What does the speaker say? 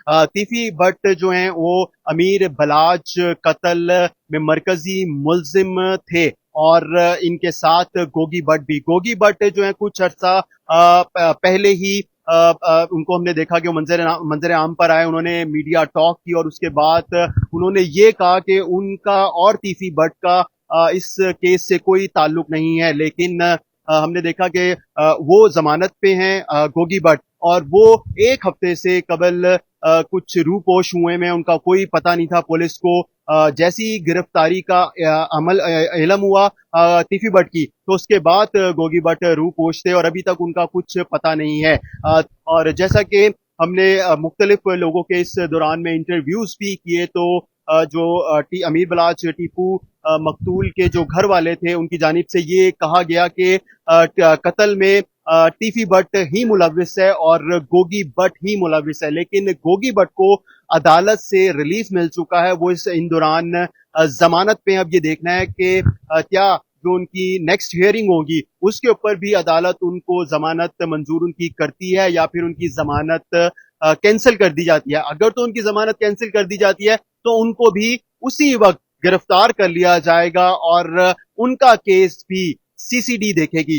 तीफी भट्ट जो हैं वो अमीर बलाच कत्ल में मरकजी मुल्जिम थे और इनके साथ गोगी भट्ट जो है कुछ अरसा पहले ही उनको हमने देखा कि वो मंजर आम पर आए, उन्होंने मीडिया टॉक की और उसके बाद उन्होंने ये कहा कि उनका और तीफी भट्ट का इस केस से कोई ताल्लुक नहीं है। लेकिन हमने देखा कि वो जमानत पे हैं गोगी भट्ट, और वो एक हफ्ते से कबल कुछ रूपोश हुए में उनका कोई पता नहीं था पुलिस को। जैसी गिरफ्तारी का इलम हुआ तीफी भट्ट की, तो उसके बाद गोगी भट्ट रूपोश थे और अभी तक उनका कुछ पता नहीं है। और जैसा कि हमने मुख्तलिफ लोगों के इस दौरान में इंटरव्यूज भी किए, तो जो अमीर बलाच टीपू मकतूल के जो घर वाले थे उनकी जानिब से ये कहा गया कि कत्ल में टीफी भट्ट ही मुलविस है और गोगी भट्ट ही मुलविस है। लेकिन गोगी भट्ट को अदालत से रिलीफ मिल चुका है, वो इस इन दौरान जमानत पे। अब ये देखना है कि क्या जो उनकी नेक्स्ट हियरिंग होगी उसके ऊपर भी अदालत उनको जमानत मंजूर उनकी करती है या फिर उनकी जमानत कैंसिल कर दी जाती है। अगर तो उनकी जमानत कैंसिल कर दी जाती है तो उनको भी उसी वक्त गिरफ्तार कर लिया जाएगा और उनका केस भी सीसीडी देखेगी।